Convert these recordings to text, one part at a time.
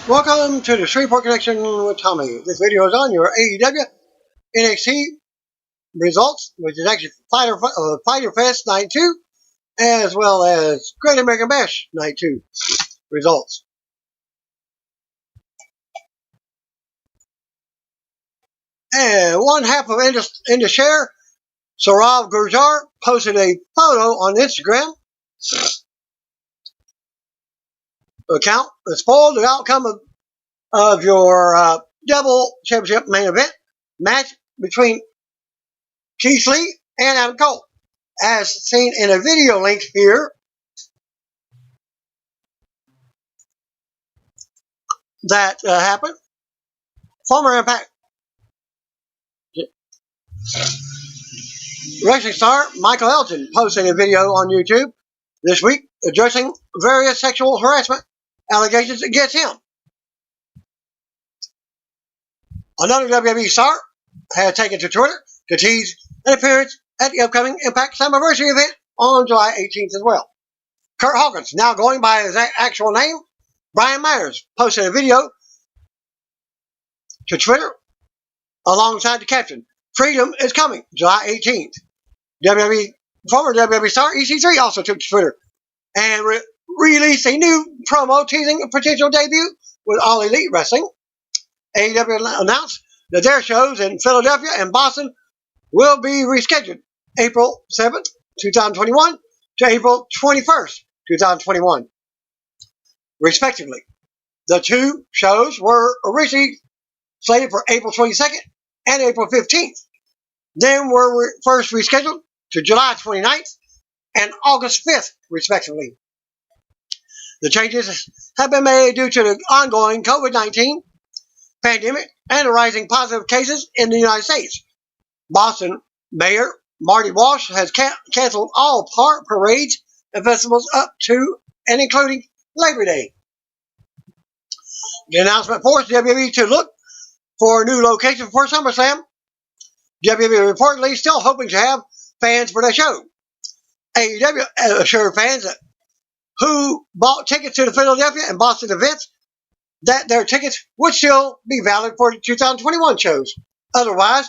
Welcome to the Shreveport Connection with Tommy. This video is on your AEW NXT results, which is actually Fyter Fest Night 2, as well as Great American Bash Night 2 results. And one half of In the Share, Saurav Gurjar, posted a photo on Instagram account that spoiled the outcome of your double championship main event match between Keith Lee and Adam Cole, as seen in a video link here. That happened. Former Impact wrestling star Michael Elgin posted a video on YouTube this week addressing various sexual harassment allegations against him. Another WWE star has taken to Twitter to tease an appearance at the upcoming Impact Slammiversary event on July 18th as well. Kurt Hawkins, now going by his actual name, Brian Myers, posted a video to Twitter alongside the caption, "Freedom is coming, July 18th. Former WWE star EC3 also took to Twitter and released a new promo teasing a potential debut with All Elite Wrestling. AEW announced that their shows in Philadelphia and Boston will be rescheduled April 7th, 2021 to April 21st, 2021, respectively. The two shows were originally slated for April 22nd and April 15th, then were first rescheduled to July 29th and August 5th, respectively. The changes have been made due to the ongoing COVID-19 pandemic and the rising positive cases in the United States. Boston Mayor Marty Walsh has canceled all parades and festivals up to and including Labor Day. The announcement forced WWE to look for a new location for SummerSlam. WWE reportedly still hoping to have fans for their show. AEW assured fans who bought tickets to the Philadelphia and Boston events that their tickets would still be valid for the 2021 shows. Otherwise,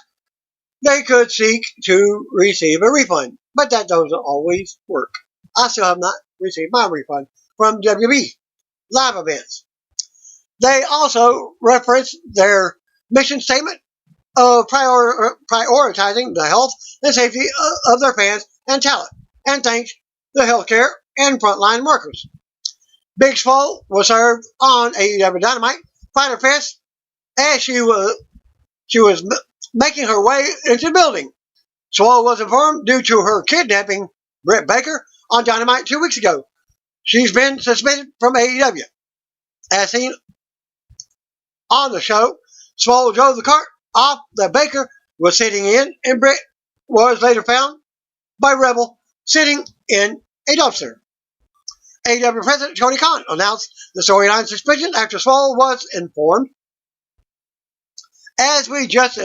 they could seek to receive a refund. But that doesn't always work. I still have not received my refund from WWE live events. They also referenced their mission statement of prioritizing the health and safety of their fans and talent, and thanked the healthcare and frontline workers. Big Swole was served on AEW Dynamite Fyter Fest as she was making her way into the building. Swole was informed due to her kidnapping Britt Baker on Dynamite 2 weeks ago. She's been suspended from AEW. As seen on the show, Swole drove the cart off that Baker was sitting in, and Britt was later found by Rebel sitting in a dumpster. AEW President Tony Khan announced the storyline suspension after Swole was informed. As we just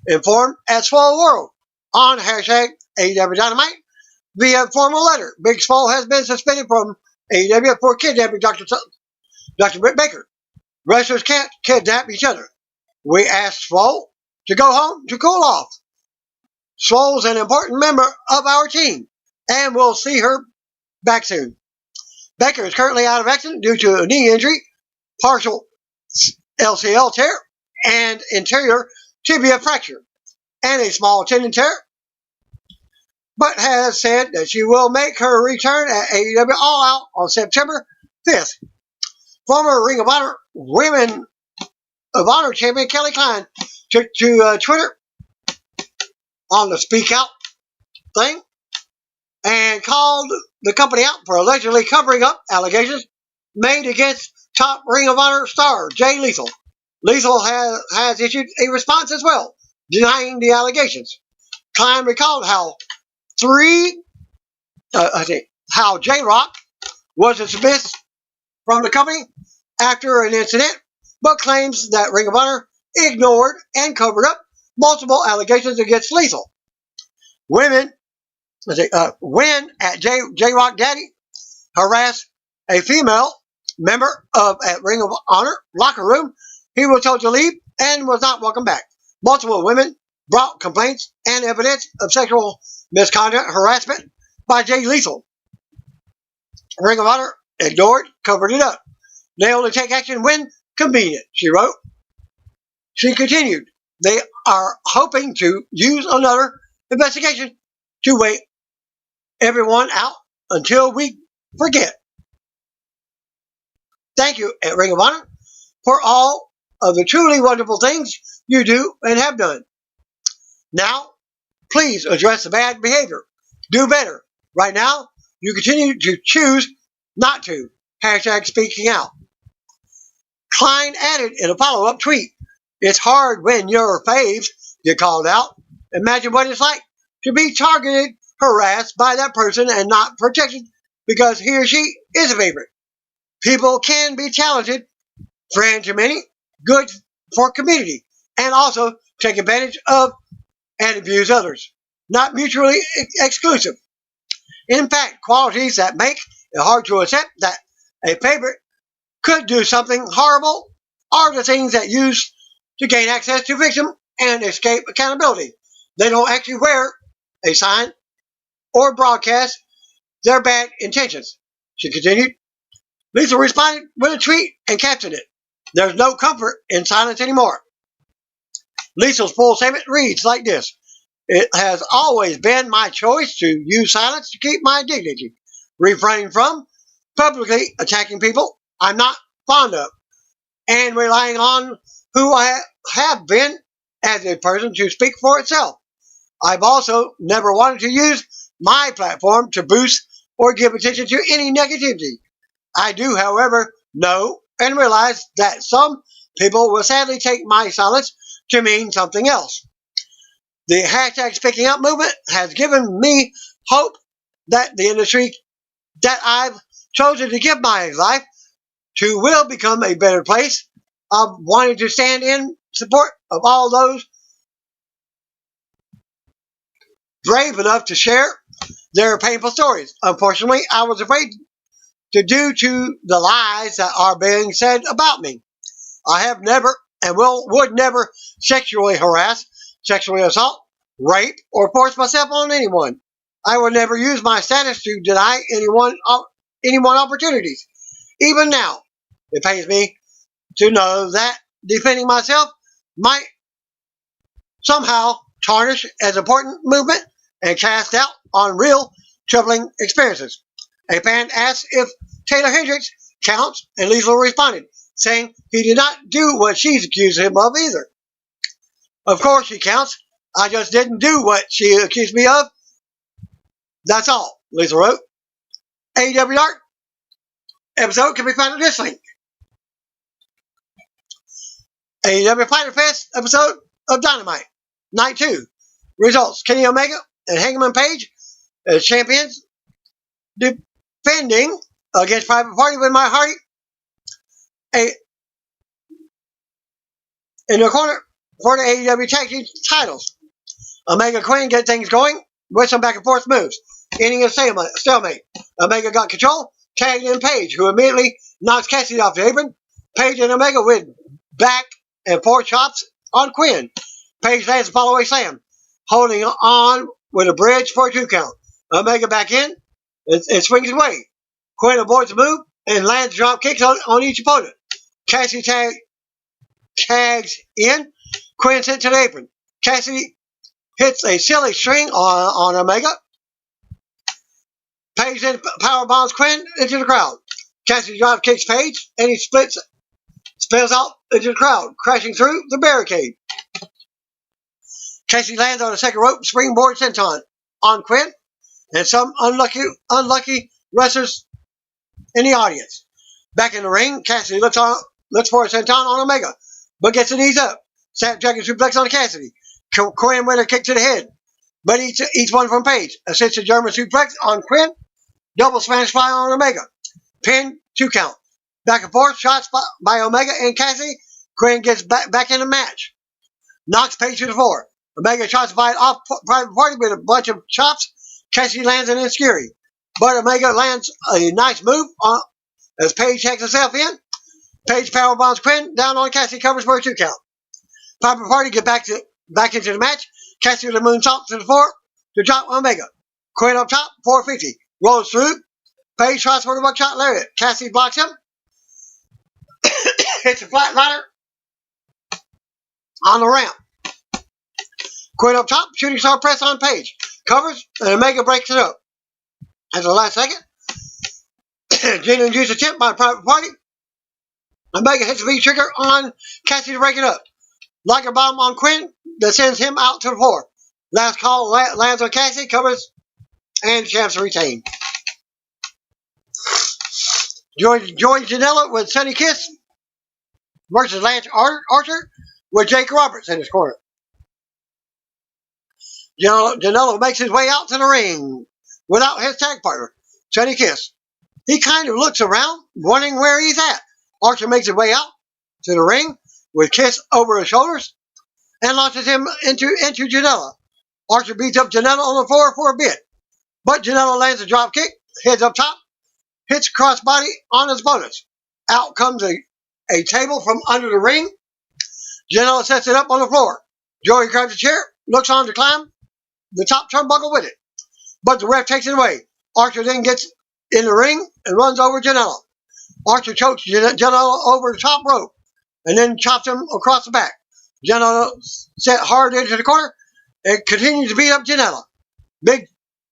informed at Swole World on hashtag AEW Dynamite via formal letter, Big Swole has been suspended from AEW for kidnapping Dr. Britt Baker. Wrestlers can't kidnap each other. We asked Swole to go home to cool off. Swole's an important member of our team, and we'll see her back soon. Baker is currently out of action due to a knee injury, partial LCL tear, and interior tibia fracture, and a small tendon tear, but has said that she will make her return at AEW All Out on September 5th. Former Ring of Honor Women of Honor champion Kelly Klein took to Twitter on the speakout thing and called the company out for allegedly covering up allegations made against top Ring of Honor star Jay Lethal. Lethal has issued a response as well, denying the allegations. Klein recalled how J-Rock was dismissed from the company after an incident, but claims that Ring of Honor ignored and covered up multiple allegations against Lethal. When at J-Rock Daddy harassed a female member of a Ring of Honor locker room, he was told to leave and was not welcome back. Multiple women brought complaints and evidence of sexual misconduct, harassment by Jay Lethal. Ring of Honor ignored, covered it up. They only take action when convenient, she wrote. She continued, they are hoping to use another investigation to wait everyone out until we forget. Thank you at Ring of Honor for all of the truly wonderful things you do and have done. Now, please address the bad behavior. Do better. Right now, you continue to choose not to. Hashtag speaking out. Klein added in a follow-up tweet, it's hard when your faves get called out. Imagine what it's like to be targeted, harassed by that person and not protected because he or she is a favorite. People can be talented, friend to many, good for community, and also take advantage of and abuse others. Not mutually exclusive. In fact, qualities that make it hard to accept that a favorite could do something horrible are the things that use to gain access to victim and escape accountability. They don't actually wear a sign or broadcast their bad intentions. She continued. Lethal responded with a tweet and captioned it. There's no comfort in silence anymore. Lethal's full statement reads like this. It has always been my choice to use silence to keep my dignity, refraining from publicly attacking people I'm not fond of, and relying on who I have been as a person to speak for itself. I've also never wanted to use my platform to boost or give attention to any negativity. I do, however, know and realize that some people will sadly take my silence to mean something else. The hashtag speaking up movement has given me hope that the industry that I've chosen to give my life to will become a better place. I'm wanting to stand in support of all those brave enough to share their painful stories. Unfortunately, I was afraid due to the lies that are being said about me. I have never and would never sexually harass, sexually assault, rape, or force myself on anyone. I would never use my status to deny anyone opportunities. Even now, it pains me to know that defending myself might somehow tarnish as important movement and cast doubt on real troubling experiences. A fan asked if Taylor Hendricks counts, and Lethal responded, saying he did not do what she's accused him of either. Of course he counts. I just didn't do what she accused me of. That's all, Lethal wrote. AEW Dark episode can be found at this link. AEW Fighter Fest episode of Dynamite Night 2. Results: Kenny Omega and Hangman Page as champions, defending against Private Party with Matt Hardy. In the corner for the AEW Tag Team titles. Omega Quinn get things going with some back and forth moves, ending a stalemate. Omega got control, tagged in Page, who immediately knocks Cassidy off the apron. Page and Omega with back and forth chops on Quinn. Page lands a follow-away slam, holding on with a bridge for a 2 count. Omega back in and swings away. Quinn avoids the move and lands drop kicks on each opponent. Cassidy tags in. Quinn sent to the apron. Cassidy hits a silly string on Omega. Page then power bombs Quinn into the crowd. Cassidy drop kicks Page and he spills out into the crowd, crashing through the barricade. Cassidy lands on a second rope springboard senton on Quinn and some unlucky wrestlers in the audience. Back in the ring, Cassidy looks for a senton on Omega, but gets the knees up. Snapdragon suplex on Cassidy. Quinn with a kick to the head, but each one from Page. Assisted German suplex on Quinn. Double Spanish fly on Omega. Pin, 2 count. Back and forth shots by Omega and Cassidy. Quinn gets back in the match. Knocks Page to the floor. Omega tries to fight off Private Party with a bunch of chops. Cassidy lands an enziguri, but Omega lands a nice move As Paige tags herself in, Paige powerbombs Quinn down on Cassidy, covers for a 2 count. Piper Party get back into the match. Cassidy with a moonsault to the floor to drop Omega. Quinn up top, 450. Rolls through. Paige tries for the buckshot lariat. Cassidy blocks him. Hits a flat ladder on the ramp. Quinn up top, shooting star press on Paige. Covers, and Omega breaks it up. At the last second, Gina induced attempt by Private Party. Omega hits the V trigger on Cassidy to break it up. Liger bomb on Quinn that sends him out to the floor. Last call lands on Cassidy, covers, and champs retain. Join Janela with Sunny Kiss versus Lance Archer with Jake Roberts in his corner. Janela makes his way out to the ring without his tag partner, Sunny Kiss. He kind of looks around, wondering where he's at. Archer makes his way out to the ring with Kiss over his shoulders and launches him into Janela. Archer beats up Janela on the floor for a bit, but Janela lands a drop kick, heads up top, hits crossbody on his opponents. Out comes a table from under the ring. Janela sets it up on the floor. Joey grabs a chair, looks on to climb the top turnbuckle with it, but the ref takes it away. Archer then gets in the ring and runs over Janela. Archer chokes Janela over the top rope and then chops him across the back. Janela set hard into the corner and continues to beat up Janela. Big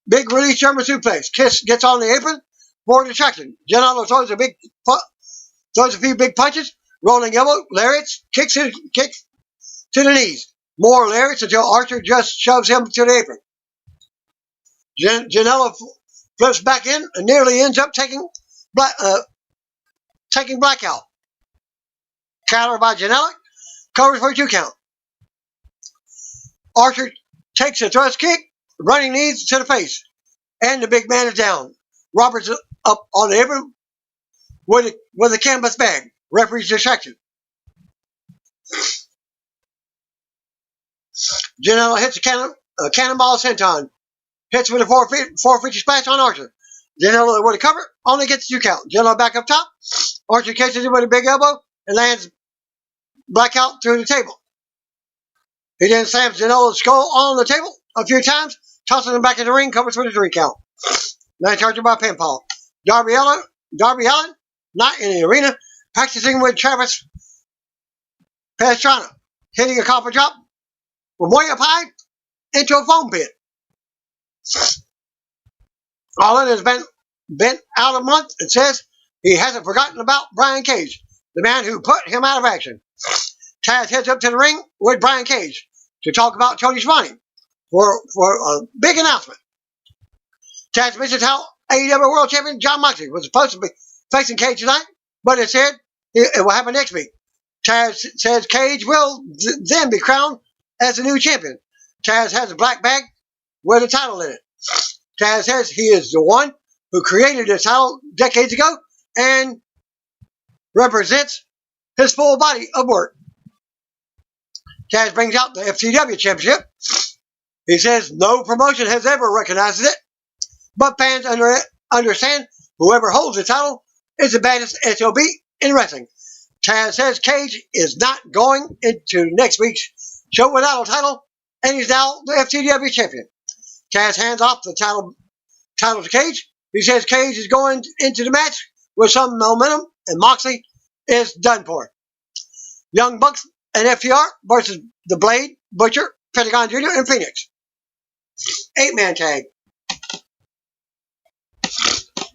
release German suplex. Kiss gets on the apron for distraction. Janela throws a few big punches, rolling elbow, lariats, kicks to the knees. More lariats until Archer just shoves him to the apron. Janela flips back in and nearly ends up taking blackout. Counter by Janela, covers for a 2 count. Archer takes a thrust kick, running knees to the face, and the big man is down. Roberts up on the apron with a canvas bag. Referee's distraction. Janela hits a cannonball senton. Hits with a 450 splash on Archer. Janela with a cover, only gets 2 count. Janela back up top. Archer catches him with a big elbow and lands blackout through the table. He then slams Janela's skull on the table a few times, tossing him back in the ring, covers for the 3 count. Match Archer by pinfall. Darby Allin, not in the arena, practicing with Travis Pastrana, hitting a copper drop from way up high into a foam pit. Allin has been out a month and says he hasn't forgotten about Brian Cage, the man who put him out of action. Taz heads up to the ring with Brian Cage to talk about Tony Schiavone for a big announcement. Taz mentions how AEW World Champion Jon Moxley was supposed to be facing Cage tonight, but it said it will happen next week. Taz says Cage will then be crowned as the new champion. Taz has a black bag with a title in it. Taz says he is the one who created the title decades ago and represents his full body of work. Taz brings out the FTW championship. He says no promotion has ever recognized it, but fans understand whoever holds the title is the baddest SOB in wrestling. Taz says Cage is not going into next week's show without a title, and he's now the FTW champion. Taz hands off the title to Cage. He says Cage is going into the match with some momentum, and Moxley is done for. Young Bucks and FTR versus The Blade, Butcher, Pentagon Jr., and Phoenix. 8-man tag.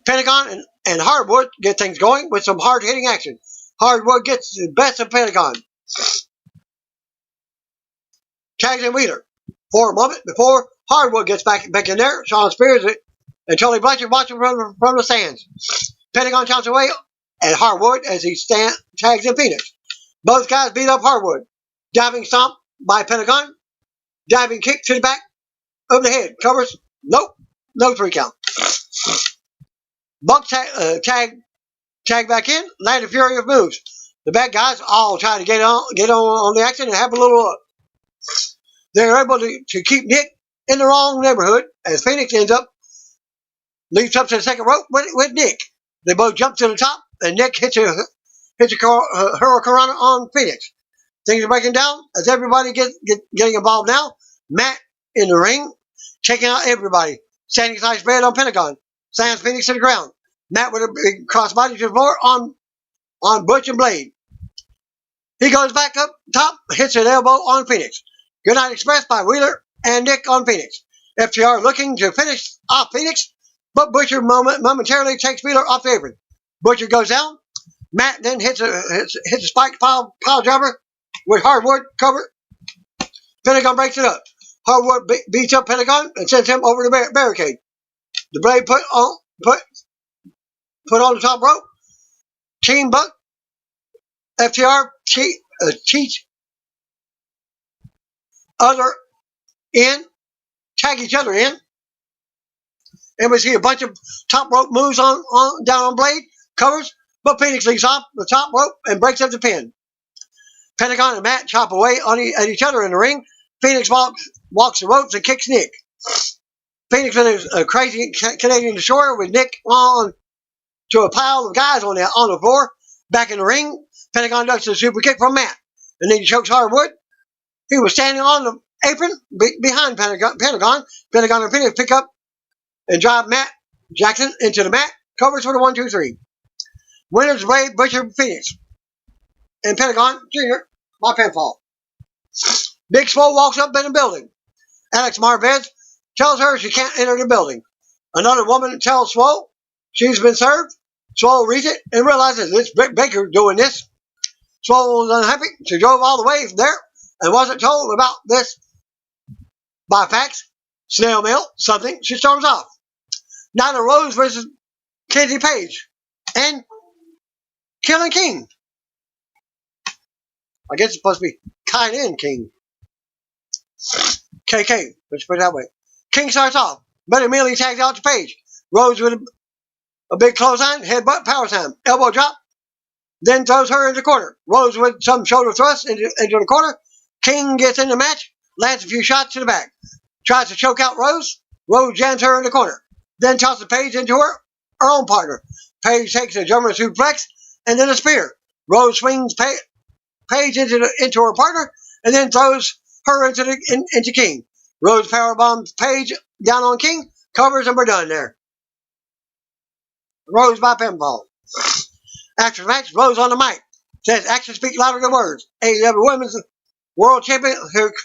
Pentagon and Hardwood get things going with some hard-hitting action. Hardwood gets the best of Pentagon. Tags and Wheeler. For a moment before Hardwood gets back in there, Sean Spears and Tony Blanchard watching from the stands. Pentagon jumps away at Hardwood as he tags in Phoenix. Both guys beat up Hardwood. Diving stomp by Pentagon. Diving kick to the back of the head. Covers. Nope. No 3 count. Buck tag back in. Land a fury of moves. The bad guys all try to get on the action and have a little. They're able to keep Nick in the wrong neighborhood as Phoenix leaps up to the second rope with Nick. They both jump to the top and Nick hits a hurricane on Phoenix. Things are breaking down as everybody getting involved now. Matt in the ring, checking out everybody. Standing slice bread on Pentagon. Slams Phoenix to the ground. Matt with a big crossbody to the floor on Butch and Blade. He goes back up top, hits an elbow on Phoenix. Goodnight Express by Wheeler and Nick on Phoenix. FTR looking to finish off Phoenix, but Butcher momentarily takes Wheeler off the apron. Butcher goes down. Matt then hits a spiked pile driver with Hardwood cover. Pentagon breaks it up. Hardwood beats up Pentagon and sends him over the barricade. The Blade put on the top rope. Team Buck, FTR cheats other in, tag each other in, and we see a bunch of top rope moves down on Blade, covers, but Phoenix leaps off the top rope and breaks up the pin. Pentagon and Matt chop away at each other in the ring. Phoenix walks the ropes and kicks Nick. Phoenix with a crazy Canadian Destroyer with Nick on to a pile of guys on the floor. Back in the ring, Pentagon ducks a super kick from Matt, and then he chokes Hardwood. He was standing on the apron behind Pentagon. Pentagon and Phoenix pick up and drive Matt Jackson into the mat. Covers for the 1, 2, 3. Winners Blade, Butcher, Phoenix, and Pentagon Jr. by pinfall. Big Swole walks up in the building. Alex Marvez tells her she can't enter the building. Another woman tells Swole she's been served. Swole reads it and realizes it's Britt Baker doing this. Swole was unhappy. She drove all the way there and wasn't told about this by fax, snail mail, something. She storms off. Nyla Rose versus Kenzie Page and Killing King. I guess it's supposed to be kind in King. KK, let's put it that way. King starts off, but immediately tags out to Page. Rose with a big clothesline, headbutt, power slam, elbow drop, then throws her in the corner. Rose with some shoulder thrust into the corner. King gets in the match, lands a few shots to the back. Tries to choke out Rose. Rose jams her in the corner. Then tosses Page into her own partner. Page takes a German suplex and then a spear. Rose swings Page into her partner and then throws her into King. Rose powerbombs Page down on King, covers, and we're done there. Rose by pinfall. After the match, Rose on the mic says actions speak louder than words. AEW Women's World Champion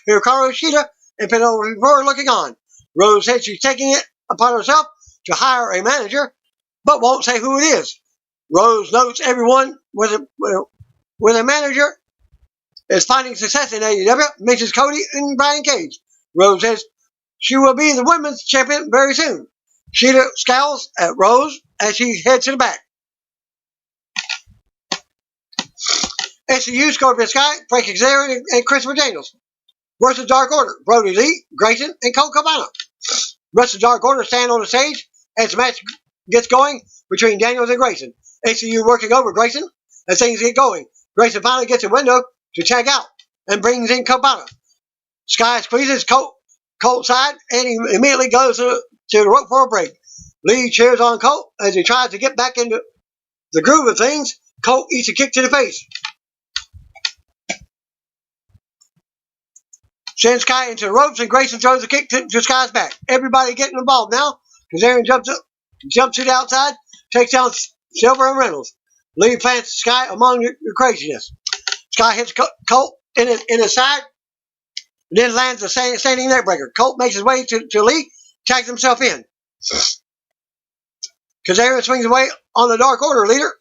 Hikaru Shida and Pinot looking on. Rose says she's taking it upon herself to hire a manager, but won't say who it is. Rose notes everyone with a manager is finding success in AEW, mentions Cody and Brian Cage. Rose says she will be the women's champion very soon. Shida scowls at Rose as she heads to the back. SCU, Scorpio Sky, Frank Xavier, and Christopher Daniels versus Dark Order, Brody Lee, Grayson, and Colt Cabana. Rest of Dark Order stand on the stage as the match gets going between Daniels and Grayson. SCU working over Grayson as things get going. Grayson finally gets a window to tag out and brings in Cabana. Sky squeezes Colt's side and he immediately goes to the rope for a break. Lee cheers on Colt as he tries to get back into the groove of things. Colt eats a kick to the face. Sends Sky into the ropes and Grayson throws a kick to Sky's back. Everybody getting involved now. Kazarian jumps to the outside, takes down Silver and Reynolds. Lee plants Sky among the craziness. Sky hits Colt in his side, then lands a standing neckbreaker. Colt makes his way to Lee, tags himself in. Kazarian swings away on the Dark Order leader.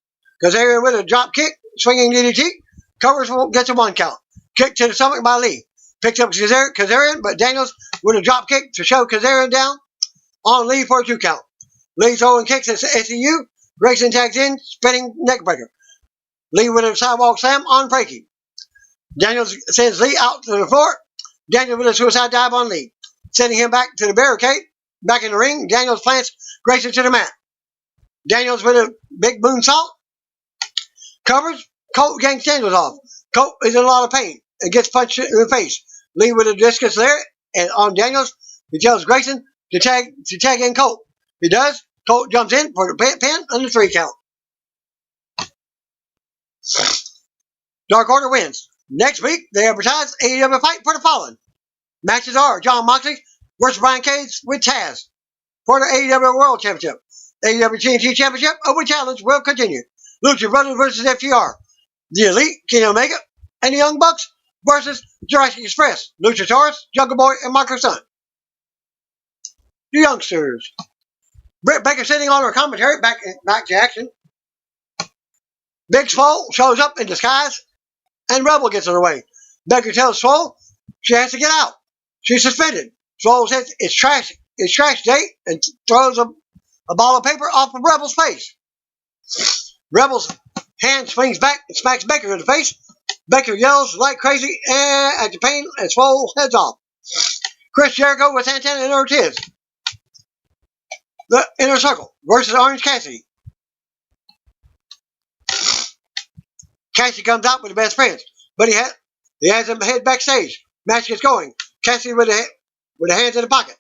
Kazarian with a drop kick, swinging DDT, covers, gets a 1 count. Kick to the stomach by Lee. Picks up Kazarian, but Daniels with a drop kick to shove Kazarian down on Lee for a 2 count. Lee throwing kicks at SCU. Grayson tags in, spinning neckbreaker. Lee with a sidewalk slam on Frankie. Daniels sends Lee out to the floor. Daniels with a suicide dive on Lee, sending him back to the barricade. Back in the ring, Daniels plants Grayson to the mat. Daniels with a big moonsault. Covers. Colt ganks Daniels off. Colt is in a lot of pain and gets punched in the face. Lee with a discus there and on Daniels. He tells Grayson to tag in Colt. He does. Colt jumps in for the pin and the 3 count. Dark Order wins. Next week, they advertise AEW Fight for the Fallen. Matches are Jon Moxley versus Brian Cage with Taz for the AEW World Championship. AEW TNT Championship Open Challenge will continue. Lucha Brothers versus FTR. The Elite, Kenny Omega, and the Young Bucks versus Jurassic Express, Luchasaurus, Jungle Boy, and Marco Stunt. The Youngsters. Britt Baker sitting on her commentary, back to action. Big Swole shows up in disguise, and Rebel gets in her way. Baker tells Swole she has to get out. She's suspended. Swole says it's trash day and throws a ball of paper off of Rebel's face. Rebel's hand swings back and smacks Baker in the face. Baker yells like crazy at the pain and Swole heads off. Chris Jericho with Santana and Ortiz. The Inner Circle versus Orange Cassidy. Cassidy comes out with the best friends, but he has them head backstage. Match gets going. Cassidy with the hands in the pocket.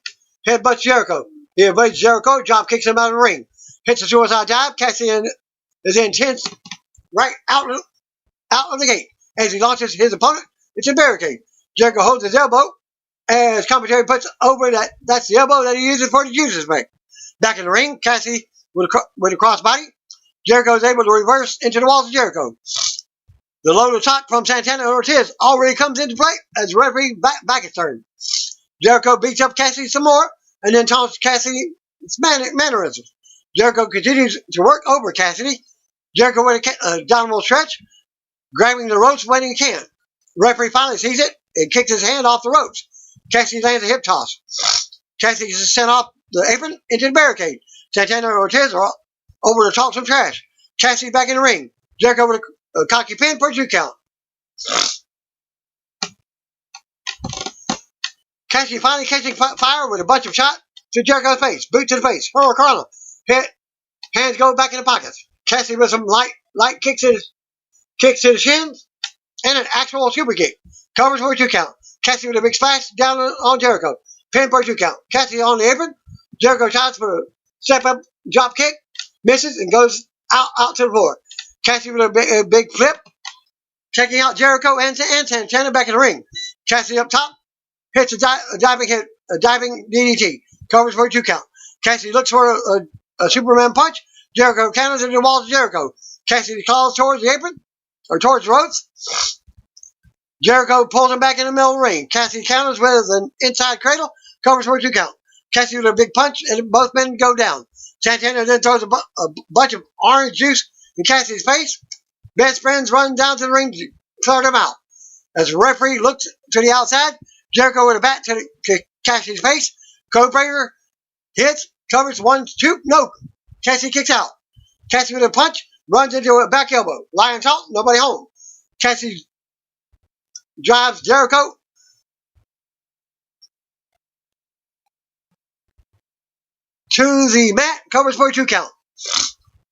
Headbutts Jericho. He evades Jericho, drop kicks him out of the ring. Hits a suicide dive. Cassidy is intense right out of the gate. As he launches his opponent, it's a barricade. Jericho holds his elbow, as commentary puts over that's the elbow that he uses for the Judas match. Back in the ring, Cassidy with a crossbody. Jericho is able to reverse into the walls of Jericho. The loaded shot from Santana and Ortiz already comes into play as the referee back is turned. Jericho beats up Cassidy some more and then taunts Cassidy's mannerisms. Jericho continues to work over Cassidy. Jericho with a downward stretch, grabbing the ropes when he can. The referee finally sees it and kicks his hand off the ropes. Cassidy lands a hip toss. Cassidy is sent off the apron into the barricade. Santana and Ortiz are over to talk some trash. Cassidy back in the ring. Jericho with a cocky pin for a 2 count. Cassidy finally catching fire with a bunch of shots to Jericho's face. Boot to the face. Hurricanrana. Hit. Hands go back in the pockets. Cassidy with some light kicks to the shins and an actual super kick. Covers for a 2 count. Cassidy with a big splash down on Jericho. Pin for a 2 count. Cassidy on the apron. Jericho shots for a step up drop kick. Misses and goes out to the floor. Cassidy with a big flip. Taking out Jericho and Santana back in the ring. Cassidy up top. Hits a diving DDT. Covers for a 2 count. Cassidy looks for a Superman punch. Jericho counters into the walls of Jericho. Cassidy calls towards the apron, or towards the ropes. Jericho pulls him back in the middle of the ring. Cassidy counters with an inside cradle. Covers for a 2 count. Cassidy with a big punch, and both men go down. Santana then throws a bunch of orange juice in Cassidy's face. Best friends run down to the ring to clear them out. As the referee looks to the outside, Jericho with a bat to Cassidy's face. Codebreaker hits, covers 1, 2, no. Cassidy kicks out. Cassidy with a punch, runs into a back elbow. Lion salt, nobody home. Cassidy drives Jericho to the mat, covers for a 2 count.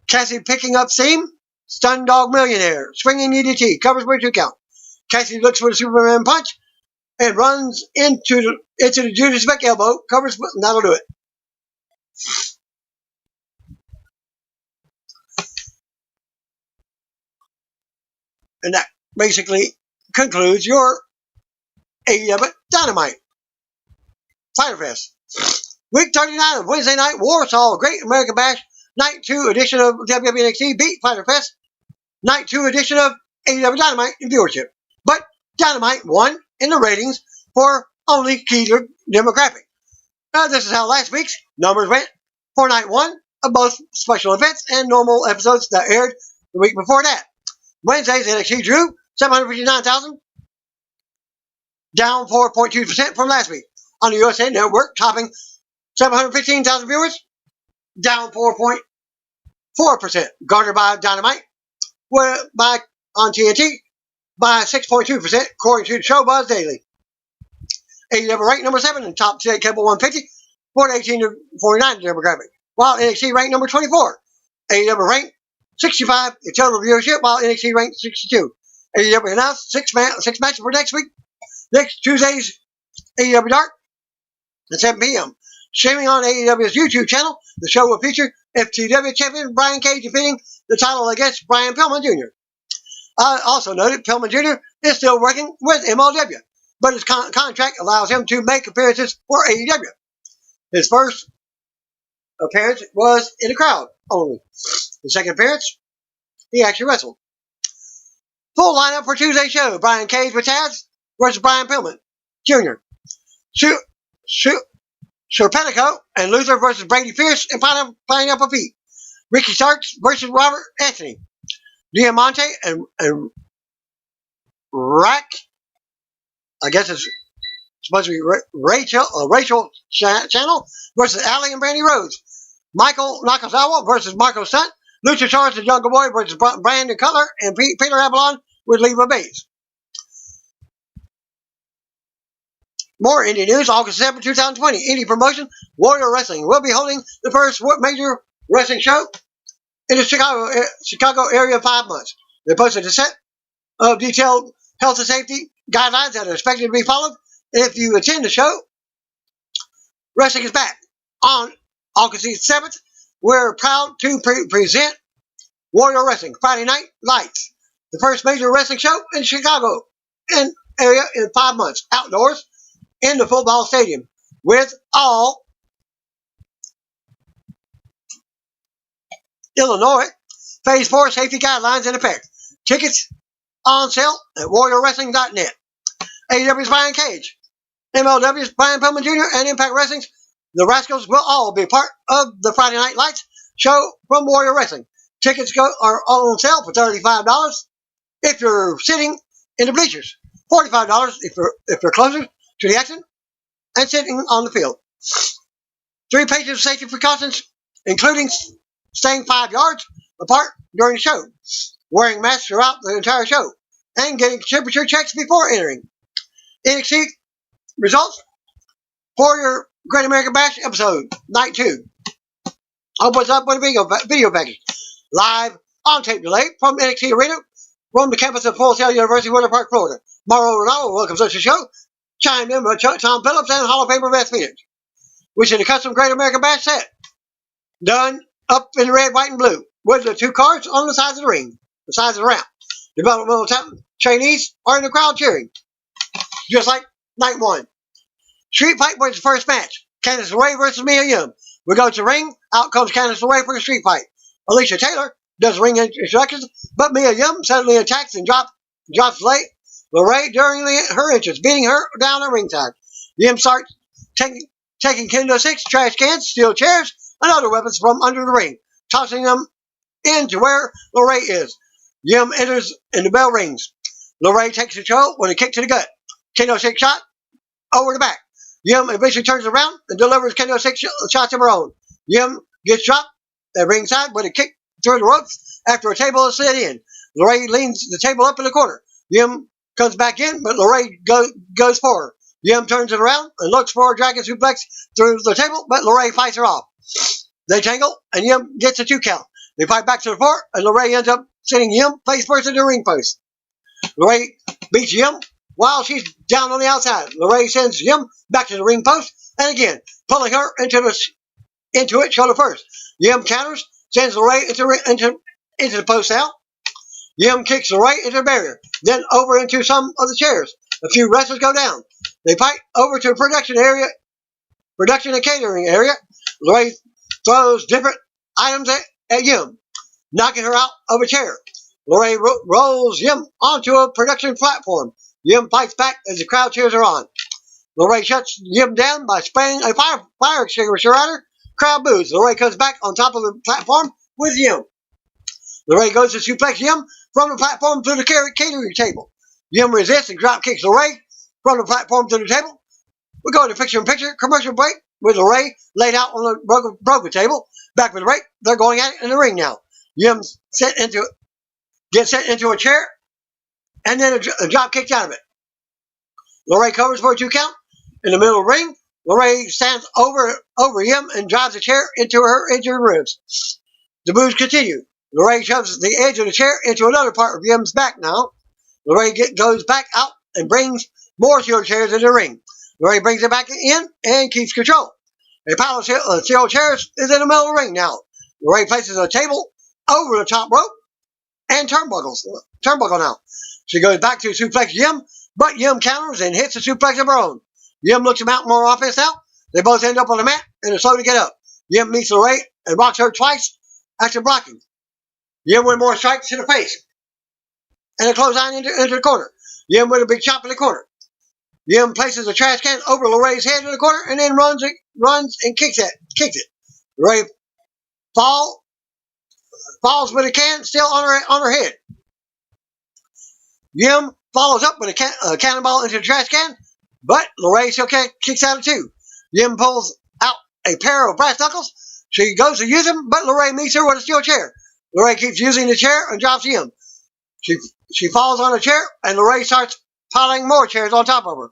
Cassidy picking up seam, stun dog millionaire, swinging DDT, covers for a 2 count. Cassidy looks for the Superman punch and runs into the Judas back elbow, covers, and that'll do it. And that basically concludes your AEW Dynamite Fyter Fest. Week 39 of Wednesday Night Warsaw Great American Bash Night 2 edition of WWE NXT beat Fyter Fest Night 2 edition of AEW Dynamite in viewership. But Dynamite won in the ratings for only key demographic. This is how last week's numbers went for Night 1 of both special events and normal episodes that aired the week before that. Wednesday's NXT drew 759,000, down 4.2% from last week. On the USA Network, topping 715,000 viewers, down 4.4%. Garnered by Dynamite, on TNT, by 6.2%, according to Showbuzz Daily. AEW ranked number 7 in top 10 cable 150 for the 18 to 49 demographic, while NXT ranked number 24. AEW ranked 65 in total viewership, while NXT ranked 62. AEW announced six matches for next week. Next Tuesday's AEW Dark at 7 p.m. Streaming on AEW's YouTube channel, the show will feature FTW champion Brian Cage defeating the title against Brian Pillman Jr. I also noted Pillman Jr. is still working with MLW, but his contract allows him to make appearances for AEW. His first appearance was in the crowd only. His second appearance, he actually wrestled. Full lineup for Tuesday's show: Brian Cage with Taz versus Brian Pillman Jr. Serpentico and Luther versus Brady Pierce and Pineapple Pete. Ricky Starks versus Robert Anthony. Diamante and Rack, I guess it's supposed to be Rachel Channel versus Allie and Brandy Rhodes. Michael Nakazawa versus Marco Stunt. Luchasaurus and Jungle Boy versus Brandon Cutler and Peter Avalon with Leva Bates. More indie news. August 7, 2020. Indie promotion Warrior Wrestling will be holding the first major wrestling show in the Chicago area in 5 months. They posted a set of detailed health and safety guidelines that are expected to be followed. And if you attend the show, wrestling is back. On August 7th, we're proud to present Warrior Wrestling Friday Night Lights, the first major wrestling show in Chicago area in 5 months, outdoors in the football stadium, with all Illinois Phase 4 safety guidelines in effect. Tickets on sale at warriorwrestling.net. AEW's Brian Cage, MLW's Brian Pillman Jr., and Impact Wrestling's The Rascals will all be part of the Friday Night Lights show from Warrior Wrestling. Tickets are on sale for $35 if you're sitting in the bleachers, $45 if you're closer to the action and sitting on the field. 3 pages of safety precautions, including staying 5 yards apart during the show, wearing masks throughout the entire show, and getting temperature checks before entering. NXT results for your Great American Bash episode, Night 2. Opens up with a video package. Live on tape delay from NXT Arena from the campus of Full Sail University, Winter Park, Florida. Mauro Ronaldo welcomes us to the show, chimed in with Tom Phillips and Hall of Famer Beth Phoenix, which is a custom Great American Bash set, done up in red, white, and blue, with the 2 cards on the sides of the ring, the sides of the ramp. Developmental trainees are in the crowd cheering, just like Night 1. Street Fight was the first match. Candice LeRae versus Mia Yim. We go to the ring. Out comes Candice LeRae for the street fight. Alicia Taylor does ring instructions, but Mia Yim suddenly attacks and drops LeRae during her entrance, beating her down at ringside. Yim starts taking Kendo 6 trash cans, steel chairs, and other weapons from under the ring, tossing them into where LeRae is. Yim enters and the bell rings. LeRae takes control with a kick to the gut. Kendo 6 shot over the back. Yim eventually turns around and delivers Kendo 6 shots of her own. Yim gets dropped at ringside with a kick through the ropes after a table is slid in. LeRae leans the table up in the corner. Yim comes back in, but LeRae goes for her. Yim turns it around and looks for a dragon suplex through the table, but LeRae fights her off. They tangle, and Yim gets a 2 count. They fight back to the floor, and LeRae ends up sending Yim face first in the ring post. LeRae beats Yim while she's down on the outside. LeRae sends Yim back to the ring post, and again, pulling her into it shoulder first. Yim counters, sends LeRae into the post out. Yim kicks LeRae into the barrier, then over into some of the chairs. A few wrestlers go down. They fight over to the production and catering area. LeRae throws different items at Yim, knocking her out of a chair. LeRae rolls Yim onto a production platform. Yim fights back as the crowd cheers her on. LeRae shuts Yim down by spraying a fire extinguisher at her. Crowd boos. LeRae comes back on top of the platform with Yim. LeRae goes to suplex Yim from the platform to the catering table. Yim resists and drop kicks LeRae from the platform to the table. We go to picture-in-picture commercial break with LeRae laid out on the broken table. Back with the break, they're going at it in the ring now. Yim gets sent into a chair and then a drop kicked out of it. LeRae covers for a 2 count. In the middle of the ring, LeRae stands over Yim and drives a chair into her injured ribs. The boos continue. LeRae shoves the edge of the chair into another part of Yim's back now. LeRae goes back out and brings more steel chairs into the ring. LeRae brings it back in and keeps control. A pile of steel chairs is in the middle of the ring now. LeRae places a table over the top rope and turnbuckle now. She goes back to suplex Yim, but Yim counters and hits a suplex of her own. Yim looks to mount more offense now. They both end up on the mat and are slow to get up. Yim meets LeRae and rocks her twice after blocking. Yim with more strikes to the face and a clothesline into the corner. Yim with a big chop in the corner. Yim places a trash can over LeRae's head in the corner and then runs and kicks it. LeRae falls with a can still on her head. Yim follows up with a cannonball into the trash can, but LeRae still kicks out of two. Yim pulls out a pair of brass knuckles. She goes to use them, but LeRae meets her with a steel chair. LeRae keeps using the chair and drops Yim. She falls on a chair, and LeRae starts piling more chairs on top of her.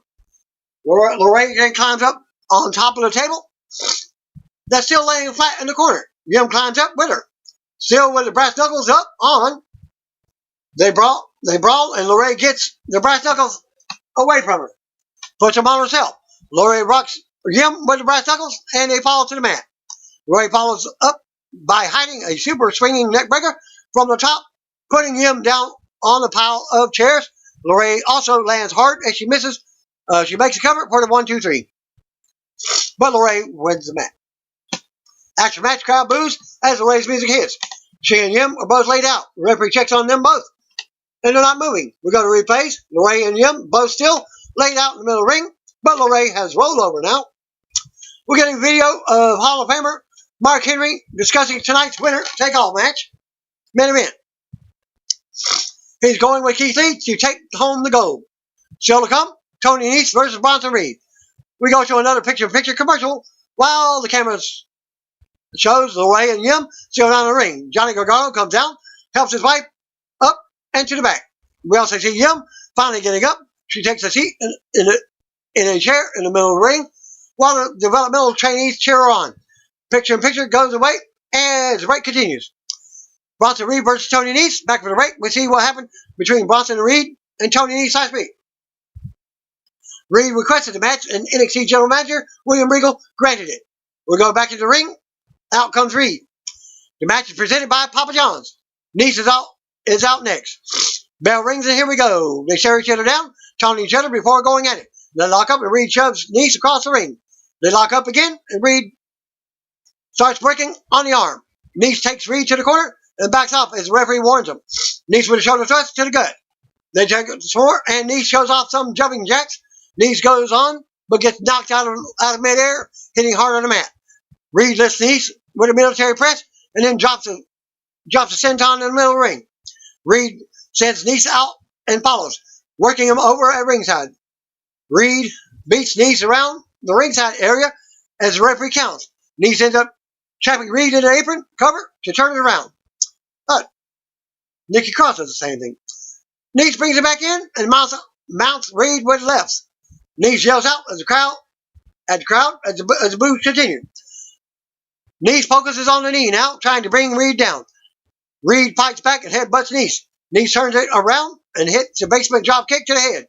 LeRae then climbs up on top of the table that's still laying flat in the corner. Yim climbs up with her. Still with the brass knuckles up on. They brawl, and LeRae gets the brass knuckles away from her. Puts them on herself. LeRae rocks Yim with the brass knuckles, and they fall to the mat. LeRae follows up by hiding a super swinging neckbreaker from the top, putting Yim down on the pile of chairs. LeRae also lands hard as she misses. She makes a cover for the 1-2-3. But LeRae wins the match. After match, crowd boos as LeRae's music hits. She and Yim are both laid out. The referee checks on them both, and they're not moving. We go to replays. LeRae and Yim both still laid out in the middle of the ring, but LeRae has rolled over now. We're getting video of Hall of Famer Mark Henry discussing tonight's winner-take-all match. Main event. He's going with Keith Lee to take home the gold. Still to come, Tony Nese versus Bronson Reed. We go to another picture-in-picture commercial while the camera shows LeRae and Yim still down the ring. Johnny Gargano comes down, helps his wife up and to the back. We also see Yim finally getting up. She takes a seat in a chair in the middle of the ring while the developmental trainees cheer her on. Picture-in-picture goes away as the break continues. Bronson Reed versus Tony Nese. Back for the break. We see what happened between Bronson Reed and Tony Nese last week. Reed requested the match, and NXT General Manager William Regal granted it. We go back into the ring. Out comes Reed. The match is presented by Papa John's. Nese is out next. Bell rings, and here we go. They stare each other down, taunting each other before going at it. They lock up, and Reed shoves Nese across the ring. They lock up again, and Reed starts breaking on the arm. Nese takes Reed to the corner and backs off as the referee warns him. Nese with a shoulder thrust to the gut. They take it some more, and Nese shows off some jumping jacks. Nese goes on, but gets knocked out of midair, hitting hard on the mat. Reed lifts Nese with a military press, and then drops a senton in the middle of the ring. Reed sends Nese out and follows, working him over at ringside. Reed beats Nese around the ringside area as the referee counts. Nese ends up trapping Reed in the apron cover to turn it around. But Nikki Cross does the same thing. Nese brings it back in and mounts Reed with lefts. Nese yells out at the crowd as the boos continue. Nese focuses on the knee now, trying to bring Reed down. Reed fights back and headbutts Nese. Nese turns it around and hits a basement drop kick to the head.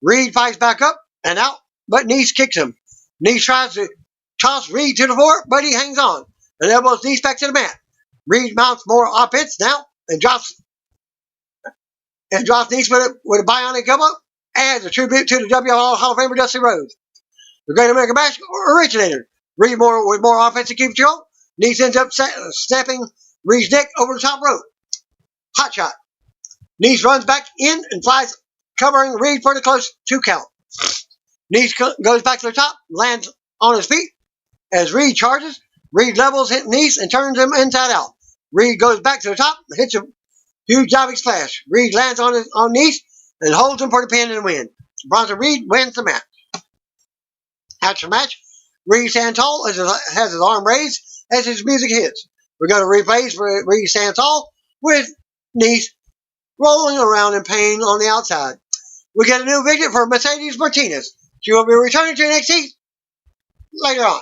Reed fights back up and out, but Nese kicks him. Nese tries to toss Reed to the floor, but he hangs on and elbows Nese back to the mat. Reed mounts more offense now and drops Nese with a bionic elbow as a tribute to the WL Hall of Famer Dusty Rhodes. The Great American Bash originator. Reed with more offensive control. Nese ends up snapping Reed's neck over the top rope. Hot shot. Nese runs back in and flies, covering Reed for the close 2 count. Nese goes back to the top, lands on his feet. As Reed charges, Reed levels Nese and turns him inside out. Reed goes back to the top and hits a huge diving splash. Reed lands on Nese and holds him for the pin and win. Bronson Reed wins the match. After the match, Reed stands tall as has his arm raised as his music hits. We're going to replays for Reed stands tall with Nese rolling around in pain on the outside. We get a new victory for Mercedes Martinez. She will be returning to NXT later on.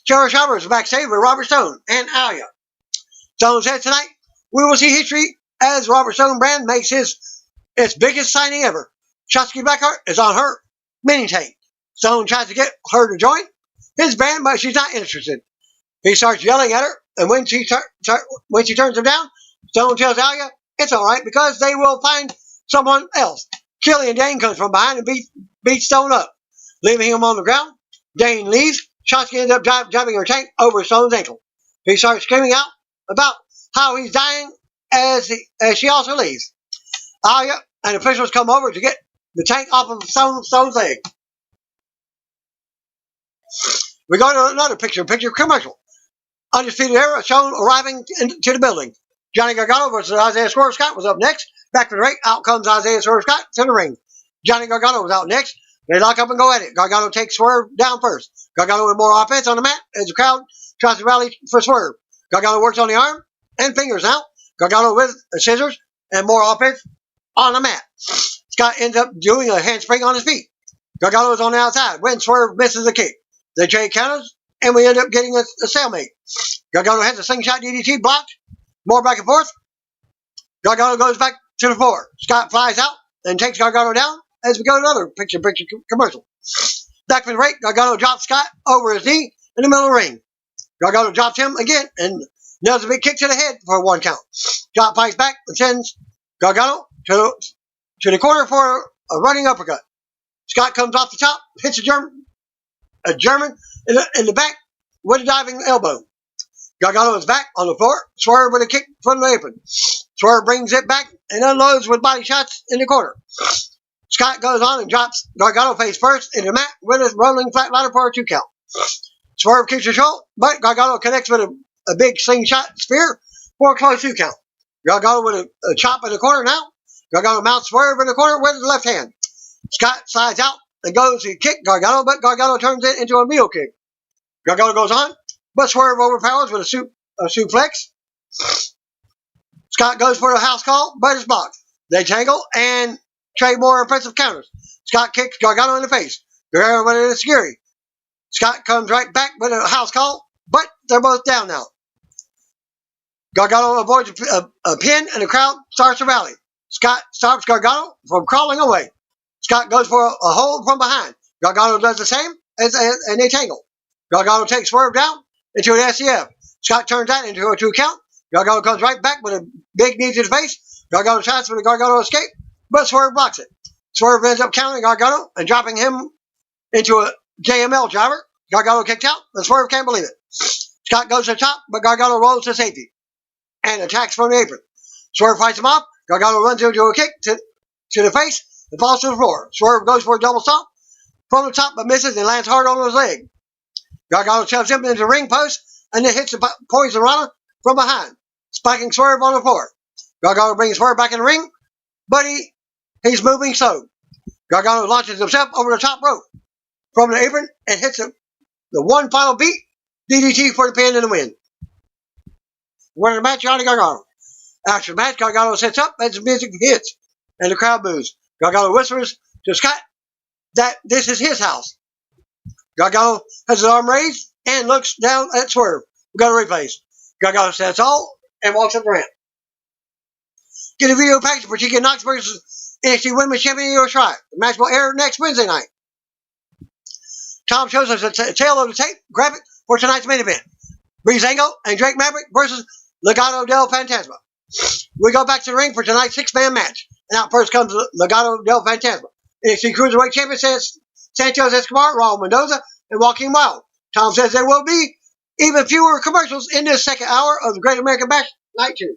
Sarah Chalmers is backstage with Robert Stone and Alia. Stone said tonight, we will see history as Robert Stone brand makes its biggest signing ever. Shotzi Blackheart is on her mini tape. Stone tries to get her to join his band, but she's not interested. He starts yelling at her, and when she turns him down, Stone tells Alia it's alright because they will find someone else. Killian Dane comes from behind and beats Stone up, leaving him on the ground. Dane leaves. Shotzi ends up driving her tank over Stone's ankle. He starts screaming out about how he's dying as she also leaves. Alia and officials come over to get the tank off of Stone's leg. We go to another picture commercial. Undisputed Era shown arriving to the building. Johnny Gargano versus Isaiah Swerve Scott was up next. Back to the ring. Out comes Isaiah Swerve Scott to the ring. Johnny Gargano was out next. They lock up and go at it. Gargano takes Swerve down first. Gargano with more offense on the mat as the crowd tries to rally for Swerve. Gargano works on the arm and fingers now. Gargano with scissors and more offense on the mat. Scott ends up doing a handspring on his feet. Gargano is on the outside when Swerve misses a kick. They trade counters and we end up getting a stalemate. Gargano has a slingshot DDT blocked. More back and forth. Gargano goes back to the floor. Scott flies out and takes Gargano down as we go to another picture commercial. Back from the break, Gargano drops Scott over his knee in the middle of the ring. Gargano drops him again and nails a big kick to the head for a 1 count. Scott fights back and sends Gargano to the corner for a running uppercut. Scott comes off the top, hits a German in the back with a diving elbow. Gargano is back on the floor. Swerve with a kick from the apron. Swerve brings it back and unloads with body shots in the corner. Scott goes on and drops Gargano face first in the mat with a rolling flatliner for a 2 count. Swerve keeps control, but Gargano connects with a big slingshot spear for a close 2 count. Gargano with a chop in the corner now. Gargano mounts Swerve in the corner with his left hand. Scott slides out and goes to kick Gargano, but Gargano turns it into a mule kick. Gargano goes on, but Swerve overpowers with a suplex. Scott goes for the house call, but it's blocked. They tangle and trade more impressive counters. Scott kicks Gargano in the face. Gargano with an enziguri. Scott comes right back with a house call, but they're both down now. Gargano avoids a pin and the crowd starts to rally. Scott stops Gargano from crawling away. Scott goes for a hold from behind. Gargano does the same and they tangle. Gargano takes Swerve down into an SCF. Scott turns that into a 2 count. Gargano comes right back with a big knee to the face. Gargano tries for the Gargano escape, but Swerve blocks it. Swerve ends up countering Gargano and dropping him into a JML driver. Gargano kicks out, and Swerve can't believe it. Scott goes to the top, but Gargano rolls to safety and attacks from the apron. Swerve fights him off. Gargano runs into a kick to the face and falls to the floor. Swerve goes for a double stomp from the top, but misses and lands hard on his leg. Gargano shoves him into the ring post and then hits the poison rana from behind, spiking Swerve on the floor. Gargano brings Swerve back in the ring, but he's moving slow. Gargano launches himself over the top rope from the apron and hits the one final beat, DDT for the pin and the win. Winner of the match, Johnny Gargano. After the match, Gargano sits up as the music hits and the crowd boos. Gargano whispers to Scott that this is his house. Gargano has his arm raised and looks down at Swerve. We got a replays. Gargano says all and walks up the ramp. Get a video package for Tegan Knox versus NXT Women's Champion Io Shirai. The match will air next Wednesday night. Tom shows us a tail of the tape graphic for tonight's main event. Breezango and Drake Maverick versus Legado del Fantasma. We go back to the ring for tonight's 6-man match. And out first comes Legado del Fantasma. NXT Cruiserweight Champion says Santos Escobar, Raul Mendoza, and Joaquin Wild. Tom says there will be even fewer commercials in this second hour of the Great American Bash Night 2.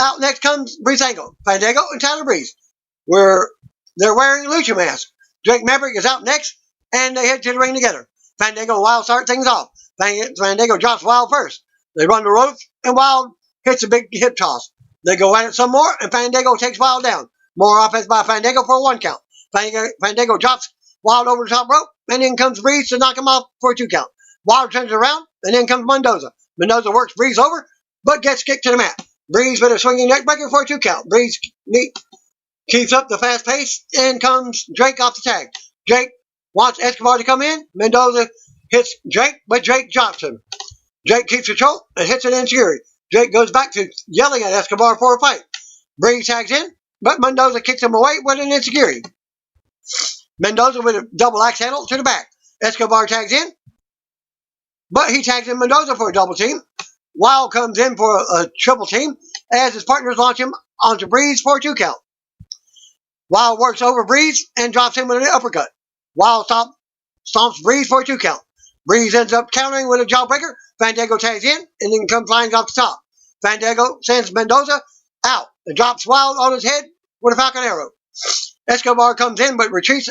Out next comes Breezango, Fandango, and Tyler Breeze, where they're wearing lucha masks. Drake Maverick is out next, and they head to the ring together. Fandango and Wild start things off. Fandango drops Wild first. They run the ropes, and Wild hits a big hip toss. They go at it some more, and Fandango takes Wild down. More offense by Fandango for a 1 count. Fandango drops Wild over the top rope, and then comes Breeze to knock him off for a 2 count. Wild turns around, and then comes Mendoza. Mendoza works Breeze over, but gets kicked to the mat. Breeze with a swinging neck breaker for a 2 count. Breeze keeps up the fast pace, and comes Drake off the tag. Drake wants Escobar to come in. Mendoza hits Drake, but Drake drops him. Drake keeps control and hits an enziguri. Drake goes back to yelling at Escobar for a fight. Breeze tags in, but Mendoza kicks him away with an enziguri. Mendoza with a double axe handle to the back. Escobar tags in, but he tags in Mendoza for a double team. Wild comes in for a triple team as his partners launch him onto Breeze for a 2 count. Wild works over Breeze and drops him with an uppercut. Wild stomps Breeze for a 2 count. Breeze ends up countering with a jawbreaker. Fandango tags in and then comes flying off the top. Fandango sends Mendoza out and drops Wild on his head with a Falcon Arrow. Escobar comes in but retreats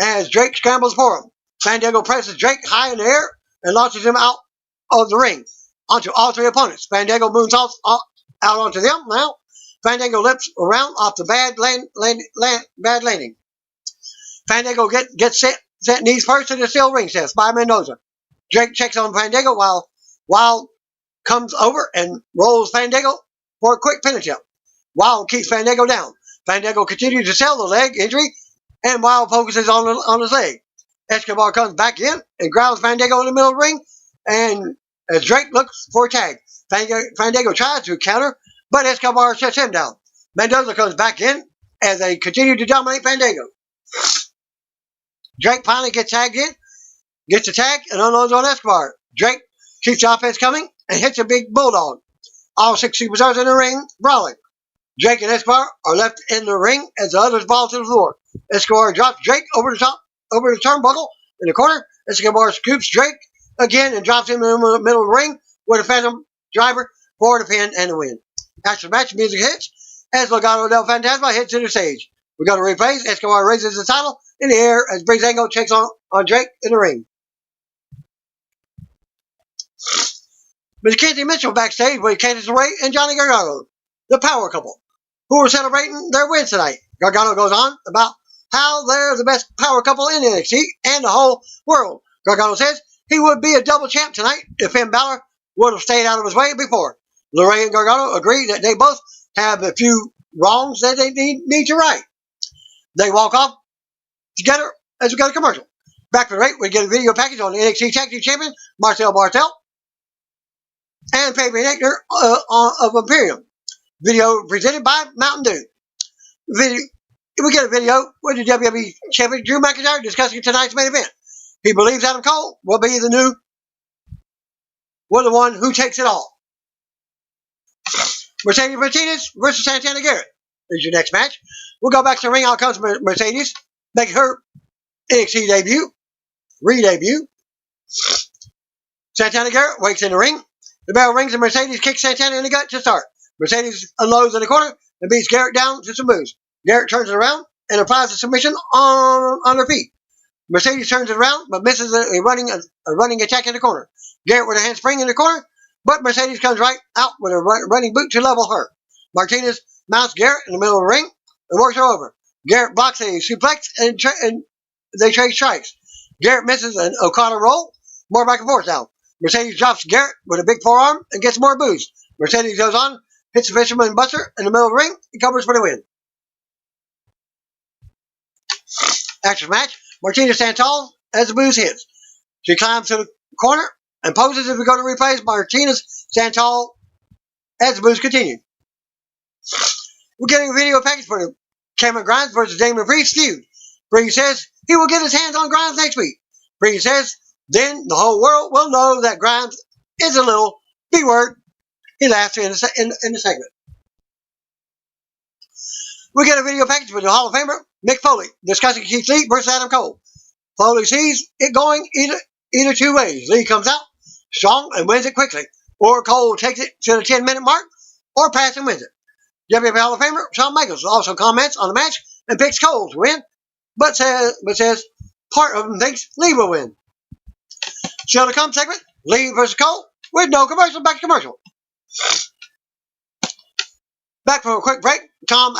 as Drake scrambles for him. Fandango presses Drake high in the air and launches him out of the ring onto all 3 opponents. Fandango moonsaults out onto them now. Fandango lips around off the bad landing. Fandango gets set knees first to the steel ring steps by Mendoza. Drake checks on Fandango while Wild comes over and rolls Fandango for a quick pin attempt. Wild keeps Fandango down. Fandango continues to sell the leg injury, and Wild focuses on his leg. Escobar comes back in and grabs Fandango in the middle of the ring, and as Drake looks for a tag, Fandango tries to counter, but Escobar shuts him down. Mendoza comes back in as they continue to dominate Fandango. Drake finally gets tagged in, gets the tag, and unloads on Escobar. Drake keeps the offense coming and hits a big bulldog. All 6 superstars in the ring brawling. Drake and Escobar are left in the ring as the others fall to the floor. Escobar drops Drake over the turnbuckle in the corner. Escobar scoops Drake again and drops him in the middle of the ring with a phantom driver for the pin and the win. After the match, music hits as Legado del Fantasma hits to the stage. We go to replays. Escobar raises the title in the air as Breezango checks on Drake in the ring. Mackenzie Mitchell backstage with Candice LeRae and Johnny Gargano, the power couple, who are celebrating their win tonight. Gargano goes on about how they're the best power couple in NXT and the whole world. Gargano says he would be a double champ tonight if Finn Balor would have stayed out of his way before. LeRae and Gargano agree that they both have a few wrongs that they need to right. They walk off together as we go to commercial. Back to the rate, we get a video package on the NXT Tag Team Champion, Marcel Bartel, and Fabian Aichner of Imperium. Video presented by Mountain Dew. We get a video with the WWE Champion Drew McIntyre discussing tonight's main event. He believes Adam Cole will be the one who takes it all. Mercedes Martinez versus Santana Garrett is your next match. We'll go back to the ring. Out comes Mercedes, making her NXT re-debut. Santana Garrett waits in the ring. The bell rings and Mercedes kicks Santana in the gut to start. Mercedes unloads in the corner and beats Garrett down to some moves. Garrett turns it around and applies a submission on her feet. Mercedes turns it around but misses a running attack in the corner. Garrett with a handspring in the corner, but Mercedes comes right out with a running boot to level her. Martinez mounts Garrett in the middle of the ring and works her over. Garrett blocks a suplex and they trade strikes. Garrett misses an Okada roll. More back and forth now. Mercedes drops Garrett with a big forearm and gets more boost. Mercedes goes on, hits the Fisherman Buster in the middle of the ring, and covers for the win. After the match, Martinez stands tall as the boost hits. She climbs to the corner and poses as we go to replays. Martinez stands tall as the boost continues. We're getting a video package for the Cameron Grimes versus Damon Priest feud. Priest says he will get his hands on Grimes next week. Priest says then the whole world will know that Grimes is a little B-word. He laughs in the segment. We get a video package with the Hall of Famer Mick Foley discussing Keith Lee versus Adam Cole. Foley sees it going either 2 ways. Lee comes out strong and wins it quickly, or Cole takes it to the 10-minute mark, or pass and wins it. WWE Hall of Famer Shawn Michaels also comments on the match and picks Cole to win, but says part of him thinks Lee will win. Still to come segment, Lee versus Cole with no commercial. Back to commercial. Back from a quick break, Tom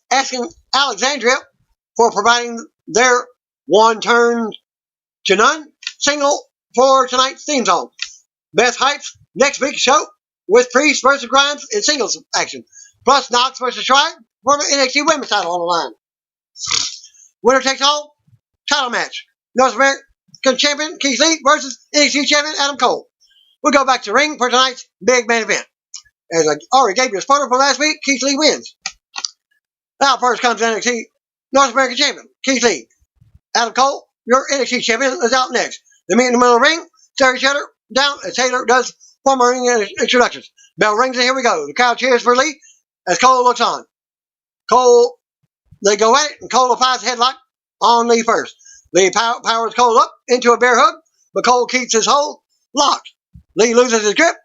asking Alexandria for providing their one turn to none single for tonight's theme song. Beth hypes next week's show with Priest versus Grimes in singles action, plus Knox versus Shrine for the NXT Women's title on the line. Winner takes all title match. North American Champion Keith Lee versus NXT Champion Adam Cole. We'll go back to the ring for tonight's big main event. As I already gave you a spoiler for last week, Keith Lee wins. Now first comes NXT North American Champion Keith Lee. Adam Cole, your NXT Champion, is out next. They meet in the middle of the ring, stare at each other down as Taylor does former ring introductions. Bell rings and here we go. The crowd cheers for Lee as Cole looks on. Cole, they go at it and Cole applies a headlock on Lee first. Lee powers Cole up into a bear hug, but Cole keeps his hold locked. Lee loses his grip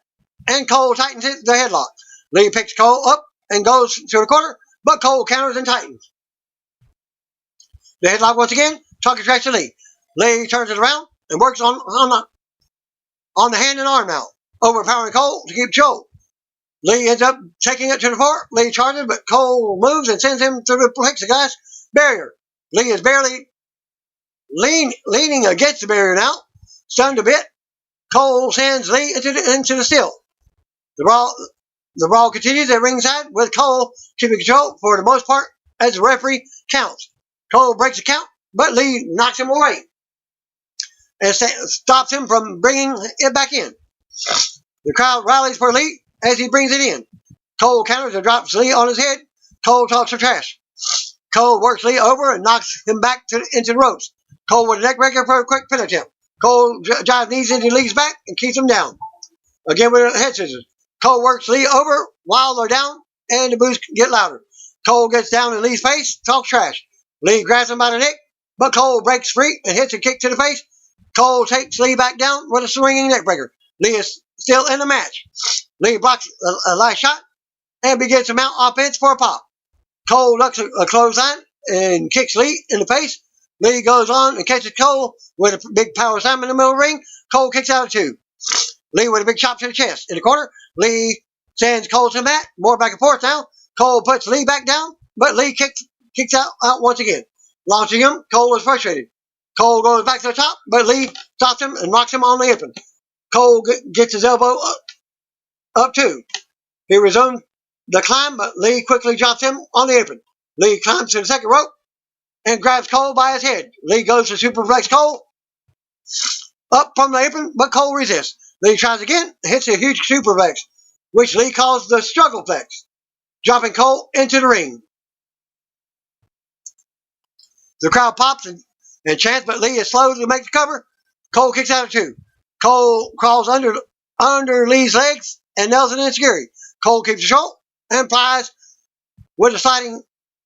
and Cole tightens the headlock. Lee picks Cole up and goes to the corner, but Cole counters and tightens. The headlock once again, talking trash to Lee. Lee turns it around and works on the hand and arm now, overpowering Cole to keep control. Lee ends up taking it to the floor. Lee charges, but Cole moves and sends him through the plexiglass barrier. Lee is barely leaning against the barrier now, stunned a bit. Cole sends Lee into the steel. The brawl continues at ringside with Cole keeping control for the most part as the referee counts. Cole breaks the count, but Lee knocks him away and stops him from bringing it back in. The crowd rallies for Lee as he brings it in. Cole counters and drops Lee on his head. Cole talks some trash. Cole works Lee over and knocks him back into the ropes. Cole with a neck breaker for a quick pin attempt. Cole drives knees into Lee's back and keeps him down. Again with head scissors. Cole works Lee over while they're down and the boos get louder. Cole gets down in Lee's face, talks trash. Lee grabs him by the neck, but Cole breaks free and hits a kick to the face. Cole takes Lee back down with a swinging neck breaker. Lee is still in the match. Lee blocks a last shot and begins to mount offense for a pop. Cole ducks a clothesline and kicks Lee in the face. Lee goes on and catches Cole with a big power slam in the middle of the ring. Cole kicks out of two. Lee with a big chop to the chest. In the corner, Lee sends Cole to the mat. More back and forth now. Cole puts Lee back down, but Lee kicks out once again. Launching him, Cole is frustrated. Cole goes back to the top, but Lee stops him and knocks him on the apron. Cole gets his elbow up too. He resumes the climb, but Lee quickly drops him on the apron. Lee climbs to the second rope and grabs Cole by his head. Lee goes to superflex Cole up from the apron, but Cole resists. Lee tries again, hits a huge superflex, which Lee calls the struggle flex, dropping Cole into the ring. The crowd pops and chants, but Lee is slow to make the cover. Cole kicks out of two. Cole crawls under Lee's legs and nails it in Scary. Cole keeps control and flies with a sliding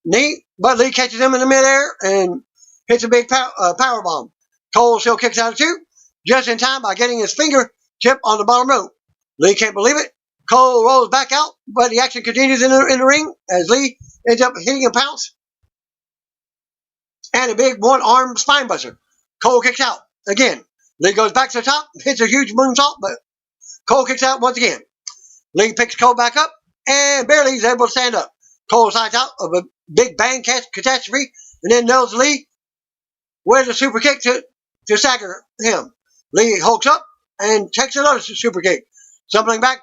knee, but Lee catches him in the midair and hits a big power bomb. Cole still kicks out of two, just in time by getting his fingertip on the bottom rope. Lee can't believe it. Cole rolls back out, but the action continues in the ring as Lee ends up hitting a pounce and a big one-arm spine buster. Cole kicks out again. Lee goes back to the top, hits a huge moonsault, but Cole kicks out once again. Lee picks Cole back up and barely is able to stand up. Cole slides out of a big bang catastrophe and then nails Lee with a super kick to stagger him. Lee hulks up and takes another super kick, stumbling back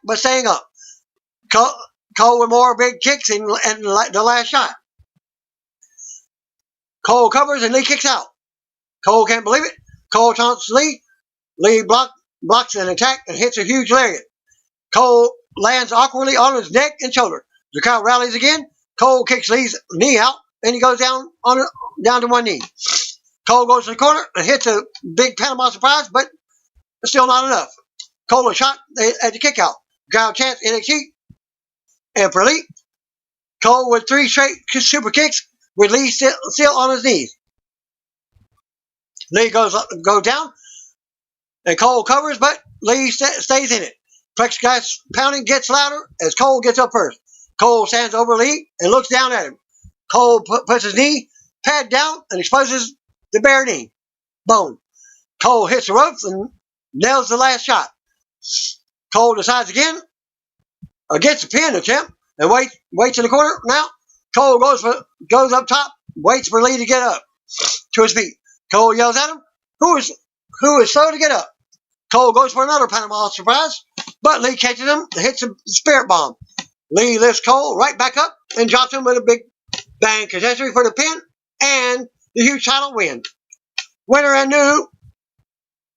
but staying up. Cole with more big kicks and the last shot. Cole covers and Lee kicks out. Cole can't believe it. Cole taunts Lee. Lee blocks an attack and hits a huge lariat. Cole lands awkwardly on his neck and shoulder. The crowd rallies again. Cole kicks Lee's knee out and he goes down to one knee. Cole goes to the corner and hits a big Panama surprise, but still not enough. Cole is shot at the kick out. The crowd chants NXT. And for Lee, Cole with 3 straight super kicks with Lee still on his knees. Lee goes down, and Cole covers, but Lee stays in it. Plexiglass pounding gets louder as Cole gets up first. Cole stands over Lee and looks down at him. Cole puts his knee pad down and exposes the bare knee bone. Cole hits the ropes and nails the last shot. Cole decides again against the pin attempt and waits in the corner. Now Cole goes up top, waits for Lee to get up to his feet. Cole yells at him, who is slow to get up. Cole goes for another Panama surprise, but Lee catches him and hits a spirit bomb. Lee lifts Cole right back up and drops him with a big bang catastrophe for the pin and the huge title win. Winner and new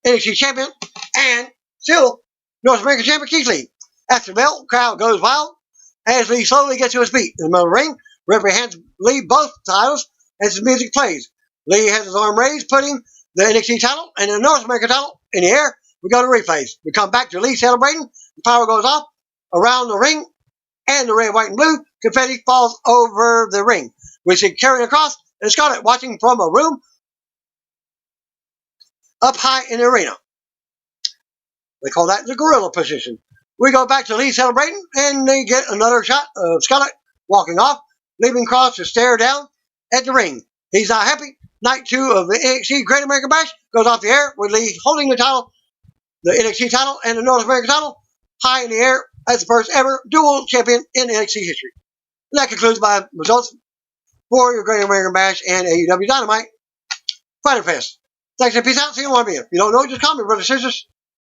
NXT champion and still North American champion Keith Lee. After the bell, crowd goes wild as Lee slowly gets to his feet. In the middle of the ring, referee hands Lee both titles as his music plays. Lee has his arm raised, putting the NXT title and the North American title in the air We go to replays. We come back to Lee celebrating. The power goes off around the ring, and the red, white, and blue confetti falls over the ring. We see carrying across, and Scarlett watching from a room up high in the arena. They call that the gorilla position. We go back to Lee celebrating, and they get another shot of Scarlett walking off, leaving Cross to stare down at the ring. He's not happy. Night 2 of the NXT Great American Bash goes off the air with Lee holding the title, the NXT title, and the North American title high in the air as the first ever dual champion in NXT history. And that concludes my results for your Great American Bash and AEW Dynamite Fyter Fest. Thanks and peace out. See you in one video. If you don't know, just call me, brothers and sisters.